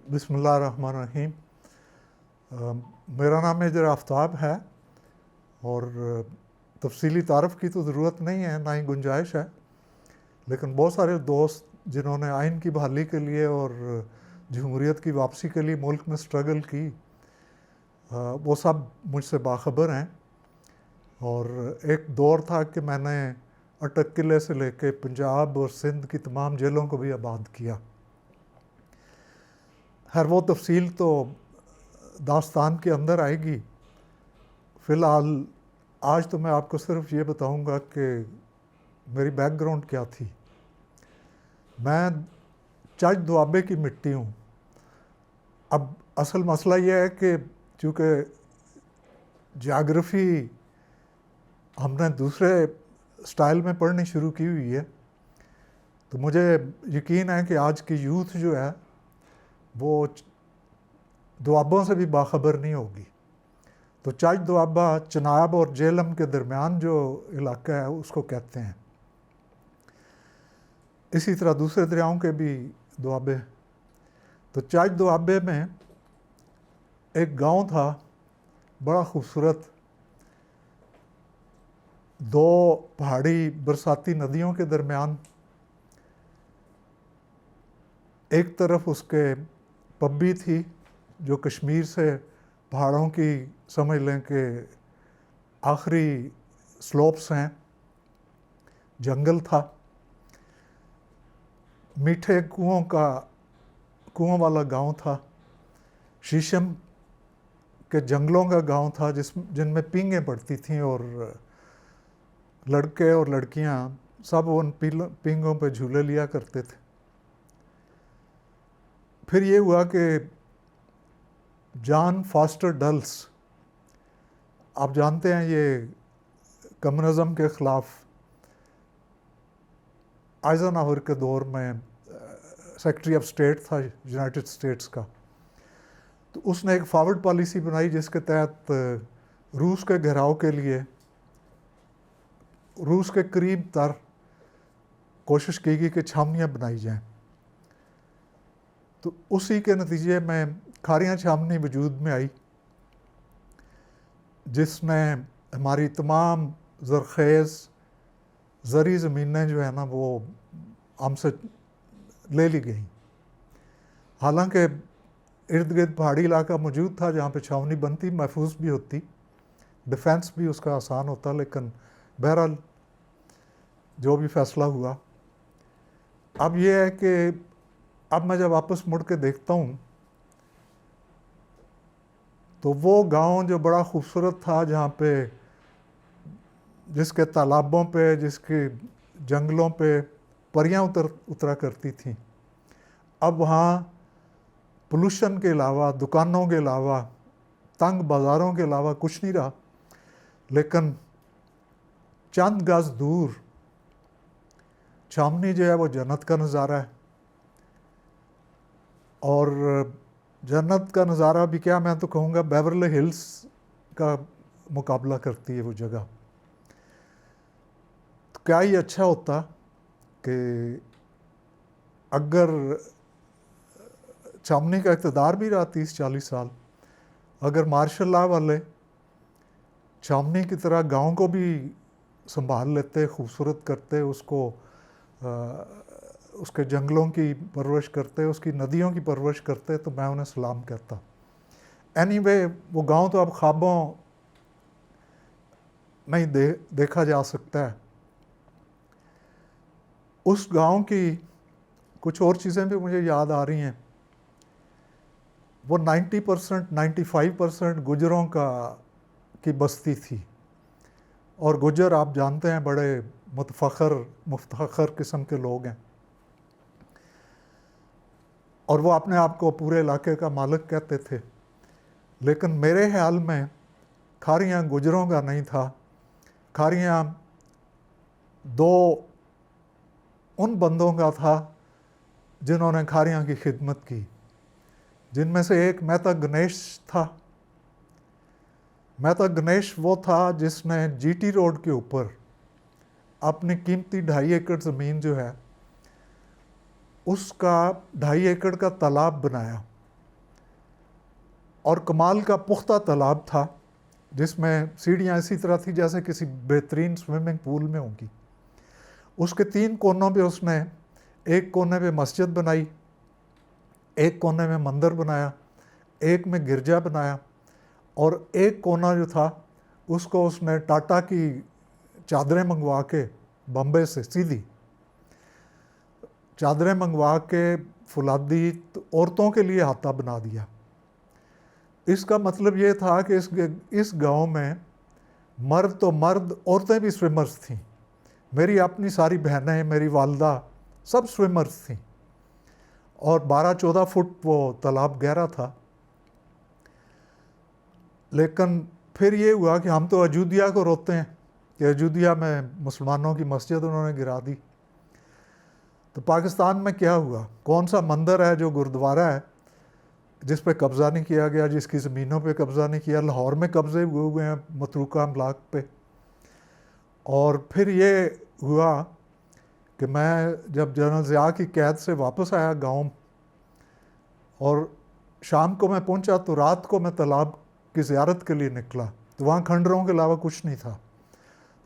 बिस्मिल्लाहिर्रहमानिर्रहीम। मेरा नाम मेजर आफ्ताब है और तफसीली तारफ़ की तो ज़रूरत नहीं है, ना ही गुंजाइश है, लेकिन बहुत सारे दोस्त जिन्होंने आइन की बहाली के लिए और जमहूरियत की वापसी के लिए मुल्क में स्ट्रगल की, वो सब मुझसे बाखबर हैं। और एक दौर था कि मैंने अटक किले से लेके पंजाब और सिंध की तमाम जेलों को भी आबाद किया। खैर वो तफसील तो दास्तान के अंदर आएगी। फ़िलहाल आज तो मैं आपको सिर्फ ये बताऊंगा कि मेरी बैकग्राउंड क्या थी। मैं चच दुआबे की मिट्टी हूँ। अब असल मसला ये है कि चूँकि ज्याग्रफ़ी हमने दूसरे स्टाइल में पढ़नी शुरू की हुई है, तो मुझे यकीन है कि आज की यूथ जो है वो दुआबों से भी बाखबर नहीं होगी। तो चच दुआबा चनाब और जेलम के दरमियान जो इलाका है उसको कहते हैं। इसी तरह दूसरे दरियाओं के भी दुआबे। तो चच दुआबे में एक गांव था बड़ा खूबसूरत, दो पहाड़ी बरसाती नदियों के दरमियान। एक तरफ उसके पब्बी थी जो कश्मीर से पहाड़ों की समझ लें कि आखिरी स्लोप्स हैं, जंगल था। मीठे कुओं वाला गांव था, शीशम के जंगलों का गांव था जिनमें पींगें पड़ती थीं और लड़के और लड़कियां सब उन पींगों पे झूले लिया करते थे। फिर ये हुआ कि जॉन फॉस्टर डल्स, आप जानते हैं ये कम्युनिज़म के ख़िलाफ़ आइज़नहावर के दौर में सेक्रेटरी ऑफ स्टेट था यूनाइटेड स्टेट्स का। तो उसने एक फॉरवर्ड पॉलिसी बनाई जिसके तहत रूस के घेराव के लिए रूस के करीब तर कोशिश की गई कि छावनियाँ बनाई जाएं। तो उसी के नतीजे में खारियाँ छावनी वजूद में आई, जिसमें हमारी तमाम ज़रख़ेज़ ज़री ज़मीनें जो है ना वो हमसे ले ली गई। हालांकि इर्द गिर्द पहाड़ी इलाका मौजूद था जहाँ पे छावनी बनती, महफूज भी होती, डिफेंस भी उसका आसान होता, लेकिन बहरहाल जो भी फ़ैसला हुआ। अब ये है कि अब मैं जब वापस मुड़ के देखता हूँ तो वो गांव जो बड़ा खूबसूरत था, जहाँ पे जिसके तालाबों पे, जिसके जंगलों पे परियां उतरा करती थीं, अब वहाँ पोल्यूशन के अलावा, दुकानों के अलावा, तंग बाज़ारों के अलावा कुछ नहीं रहा। लेकिन चंद गज दूर छावनी जो है वो जन्नत का नज़ारा है। और जन्नत का नज़ारा भी क्या, मैं तो कहूँगा बेवरली हिल्स का मुकाबला करती है वो जगह। तो क्या ही अच्छा होता कि अगर छावनी का इक़्तिदार भी रहा 30-40 साल, अगर मार्शल लॉ वाले छावनी की तरह गांव को भी संभाल लेते, खूबसूरत करते, उसको उसके जंगलों की परवरिश करते, उसकी नदियों की परवरिश करते, तो मैं उन्हें सलाम कहता। एनीवे, वो गांव तो अब ख्वाबों में ही देखा जा सकता है। उस गांव की कुछ और चीज़ें भी मुझे याद आ रही हैं। वो 90% 95% गुजरों की बस्ती थी, और गुजर आप जानते हैं बड़े मुफ्तखर किस्म के लोग हैं, और वो अपने आप को पूरे इलाके का मालिक कहते थे। लेकिन मेरे ख्याल में खारियाँ गुजरों का नहीं था, खारियाँ दो उन बंदों का था जिन्होंने खारियाँ की खिदमत की, जिनमें से एक मेहता गणेश था। मेहता गणेश वो था जिसने जीटी रोड के ऊपर अपनी कीमती 2.5 एकड़ ज़मीन जो है उसका 2.5 एकड़ का तालाब बनाया, और कमाल का पुख्ता तालाब था जिसमें सीढ़ियाँ इसी तरह थी जैसे किसी बेहतरीन स्विमिंग पूल में होंगी। उसके 3 कोनों पे उसने, एक कोने पे मस्जिद बनाई, एक कोने में मंदिर बनाया, एक में गिरजा बनाया, और एक कोना जो था उसको उसने टाटा की चादरें मंगवा के, बम्बे से सीधी चादरें मंगवा के फुलादी औरतों के लिए हाता बना दिया। इसका मतलब ये था कि इस गांव में मर्द तो मर्द, औरतें भी स्विमर्स थीं। मेरी अपनी सारी बहनें, मेरी वालदा सब स्विमर्स थीं, और 12-14 फुट वो तालाब गहरा था। लेकिन फिर ये हुआ कि हम तो अयोध्या को रोते हैं कि अयोध्या में मुसलमानों की मस्जिद उन्होंने गिरा दी। तो पाकिस्तान में क्या हुआ? कौन सा मंदिर है जो गुरुद्वारा है जिस पे कब्ज़ा नहीं किया गया, जिसकी ज़मीनों पे कब्ज़ा नहीं किया? लाहौर में कब्ज़े हुए हैं मतरूका अमलाक पे। और फिर ये हुआ कि मैं जब जनरल ज़िया की कैद से वापस आया गांव, और शाम को मैं पहुंचा तो रात को मैं तालाब की ज़ियारत के लिए निकला, तो वहाँ खंडरों के अलावा कुछ नहीं था।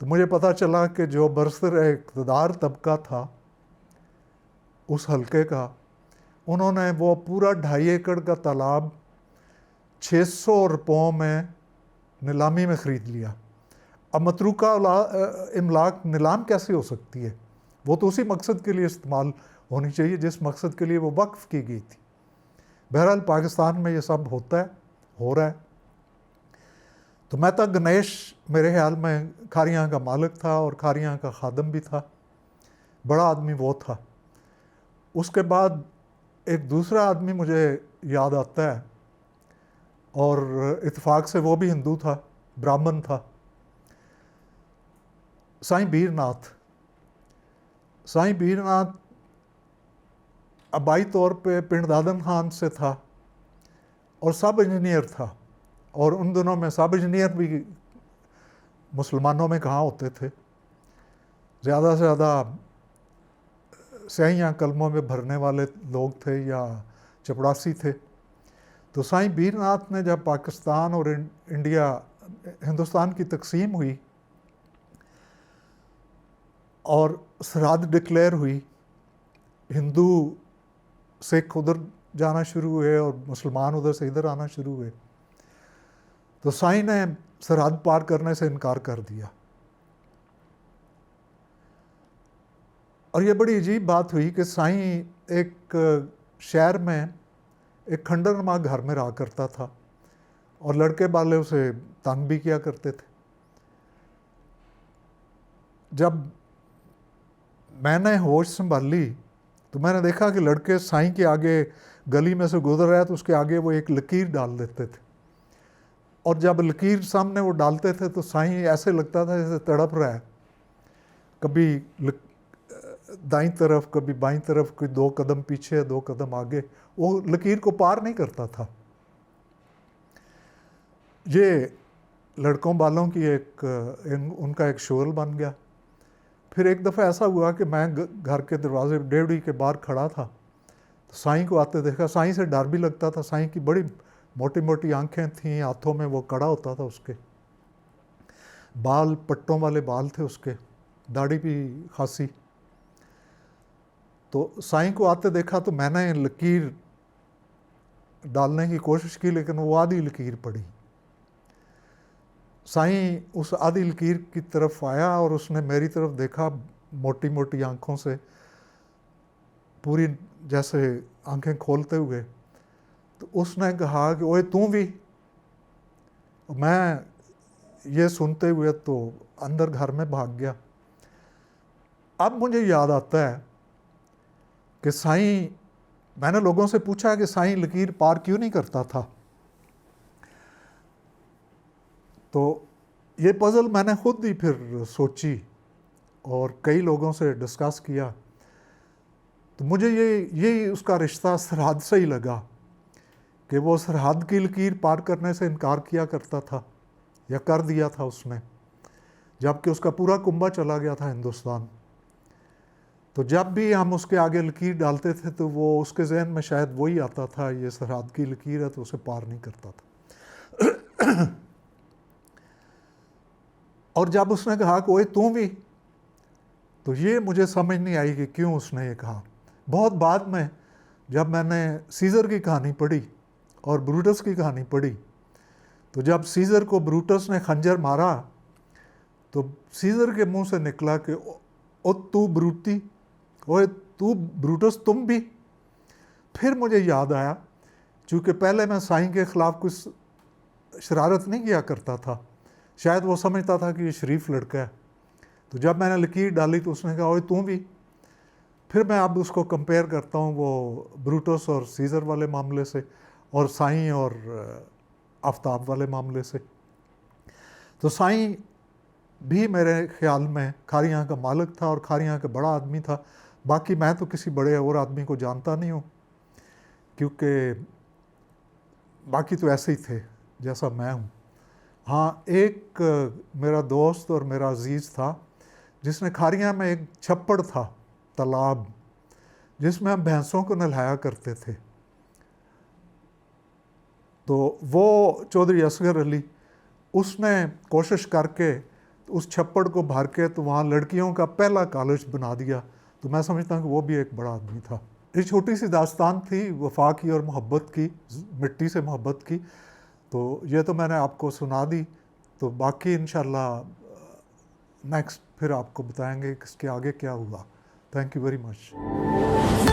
तो मुझे पता चला कि जो बरसर इक़्तिदार तबका था उस हल्के का, उन्होंने वो पूरा 2.5 एकड़ का तालाब 600 रुपयों में नीलामी में ख़रीद लिया। अब मतरूका इमलाक नीलाम कैसे हो सकती है? वो तो उसी मकसद के लिए इस्तेमाल होनी चाहिए जिस मकसद के लिए वो वक्फ की गई थी। बहरहाल पाकिस्तान में ये सब होता है, हो रहा है। तो मेहता गणेश मेरे ख्याल में खारियाँ का मालिक था और खारियाँ का खादम भी था, बड़ा आदमी वो था। उसके बाद एक दूसरा आदमी मुझे याद आता है, और इत्तेफाक से वो भी हिंदू था, ब्राह्मण था, साईं बीरनाथ। साईं बीरनाथ आबाई तौर पे पिंडदादन खान से था और सब इंजीनियर था, और उन दिनों में सब इंजीनियर भी मुसलमानों में कहाँ होते थे, ज़्यादा से ज़्यादा स्याहियाँ कलमों में भरने वाले लोग थे या चपड़ासी थे। तो साईं बीरनाथ ने जब पाकिस्तान और हिंदुस्तान की तकसीम हुई और सरहद डिक्लेयर हुई, हिंदू सिख उधर जाना शुरू हुए और मुसलमान उधर से इधर आना शुरू हुए, तो साईं ने सरहद पार करने से इनकार कर दिया। और ये बड़ी अजीब बात हुई कि साईं एक शहर में एक खंडरनुमा घर में रहा करता था और लड़के वाले उसे तंग भी किया करते थे। जब मैंने होश संभाली तो मैंने देखा कि लड़के साईं के आगे गली में से गुजर रहा है तो उसके आगे वो एक लकीर डाल देते थे, और जब लकीर सामने वो डालते थे तो साईं ऐसे लगता था जैसे तड़प रहा है, कभी दाईं तरफ कभी बाईं तरफ, कोई 2 कदम पीछे 2 कदम आगे, वो लकीर को पार नहीं करता था। ये लड़कों वालों की उनका एक शोर बन गया। फिर एक दफ़ा ऐसा हुआ कि मैं घर के दरवाजे डेवड़ी के बाहर खड़ा था, तो साईं को आते देखा। साईं से डर भी लगता था, साईं की बड़ी मोटी मोटी आंखें थीं, हाथों में वो कड़ा होता था, उसके बाल पट्टों वाले बाल थे, उसके दाढ़ी भी खासी। तो साईं को आते देखा तो मैंने लकीर डालने की कोशिश की, लेकिन वो आधी लकीर पड़ी। साईं उस आधी लकीर की तरफ आया और उसने मेरी तरफ देखा, मोटी मोटी आंखों से, पूरी जैसे आंखें खोलते हुए। तो उसने कहा कि ओए तू भी। मैं ये सुनते हुए तो अंदर घर में भाग गया। अब मुझे याद आता है कि साईं, मैंने लोगों से पूछा कि साईं लकीर पार क्यों नहीं करता था, तो ये पज़ल मैंने खुद ही फिर सोची और कई लोगों से डिस्कस किया। तो मुझे ये उसका रिश्ता सरहद से ही लगा कि वो सरहद की लकीर पार करने से इनकार किया करता था या कर दिया था उसने, जबकि उसका पूरा कुंबा चला गया था हिंदुस्तान। तो जब भी हम उसके आगे लकीर डालते थे तो वो उसके जहन में शायद वही आता था, ये सरहद की लकीर है तो उसे पार नहीं करता था। और जब उसने कहा कि ओए तू भी, तो ये मुझे समझ नहीं आई कि क्यों उसने ये कहा। बहुत बाद में जब मैंने सीज़र की कहानी पढ़ी और ब्रूटस की कहानी पढ़ी, तो जब सीज़र को ब्रूटस ने खंजर मारा तो सीज़र के मुंह से निकला कि ओ तू ब्रूटी, ओए तू ब्रूटस तुम भी। फिर मुझे याद आया, चूँकि पहले मैं साईं के ख़िलाफ़ कुछ शरारत नहीं किया करता था, शायद वो समझता था कि ये शरीफ लड़का है, तो जब मैंने लकीर डाली तो उसने कहा ओए तू भी। फिर मैं अब उसको कंपेयर करता हूँ वो ब्रूटस और सीज़र वाले मामले से और साईं और आफ्ताब वाले मामले से। तो साईं भी मेरे ख़्याल में खारियाँ का मालिक था और खारियाँ का बड़ा आदमी था। बाकी मैं तो किसी बड़े और आदमी को जानता नहीं हूँ, क्योंकि बाकी तो ऐसे ही थे जैसा मैं हूँ। हाँ, एक मेरा दोस्त और मेरा अजीज़ था जिसने खारियाँ में एक छप्पड़ था, तालाब, जिसमें हम भैंसों को नहलाया करते थे। तो वो चौधरी असगर अली, उसने कोशिश करके उस छप्पड़ को भर के तो वहाँ लड़कियों का पहला कॉलेज बना दिया। तो मैं समझता हूँ कि वो भी एक बड़ा आदमी था। एक छोटी सी दास्तान थी वफा की और मोहब्बत की, मिट्टी से मोहब्बत की। तो ये तो मैंने आपको सुना दी, तो बाकी इंशाल्लाह नेक्स्ट फिर आपको बताएंगे कि इसके आगे क्या हुआ। Thank you very much.